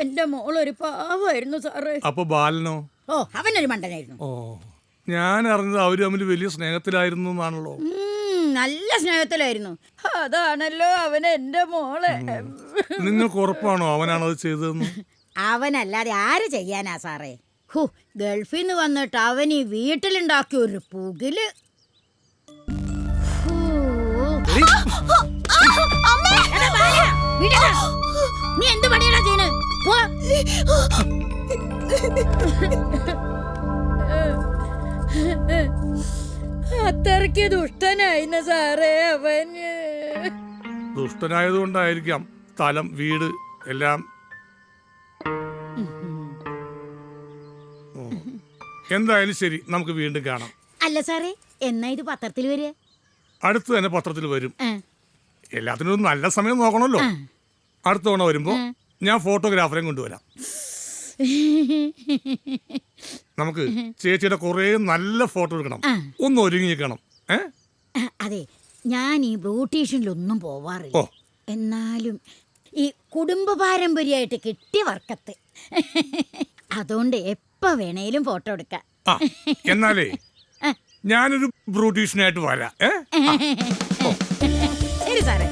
എന്റെ മോളൊരു പാവമായിരുന്നു സാറേ. അപ്പൊ ബാലനോ? ഓ, അവനൊരു മണ്ടനായിരുന്നു. ഓ, ഞാൻ അറിഞ്ഞത് അവര് തമ്മിൽ വലിയ സ്നേഹത്തിലായിരുന്നു എന്നാണല്ലോ. നല്ല സ്നേഹത്തിലായിരുന്നു. അതാണല്ലോ അവൻ എന്റെ മോളെ. നിങ്ങൾക്ക് ഉറപ്പാണോ അവനാണത് ചെയ്തതെന്ന്? അവനല്ലാതെ ആര് ചെയ്യാനാ സാറേ? ഹോ, ഗൾഫിൽ നിന്ന് വന്നിട്ട് അവൻ ഈ വീട്ടിലുണ്ടാക്കിയ ഒരു പുകില്. നീ എന്ത് പണിയാ ചെയ്യുന്നത്? അത്രയ്ക്ക് ദുഷ്ടനായിന്ന സാറേ അവന്. ദുഷ്ടനായതുകൊണ്ടായിരിക്കാം സ്ഥലം, വീട് എല്ലാം. എന്തായാലും ശരി, നമുക്ക് വീണ്ടും കാണാം. അല്ല സാറേ, എന്നാ ഇത് പത്രത്തിൽ വരിക? അടുത്ത് തന്നെ പത്രത്തിൽ വരും. എല്ലാത്തിനും ഒരു നല്ല സമയം നോക്കണമല്ലോ. അടുത്ത തവണ വരുമ്പോ ഞാൻ ഫോട്ടോഗ്രാഫറെ കൊണ്ടുവരാം. നമുക്ക് ചേച്ചിയുടെ കുറെ നല്ല ഫോട്ടോ എടുക്കണം. ഒന്ന് ഒരുങ്ങിക്കണം. അതെ, ഞാൻ ഈ ബ്യൂട്ടീഷ്യനിലൊന്നും പോവാറില്ല. എന്നാലും ഈ കുടുംബ പാരമ്പര്യമായിട്ട് കിട്ടിയ വർക്കത്ത് അതുകൊണ്ട് എപ്പോ വേണേലും ഫോട്ടോ എടുക്കാം. എന്നാലേ ഞാനൊരു ബ്യൂട്ടീഷ്യനായിട്ട് വരാം. ശരി സാറേ.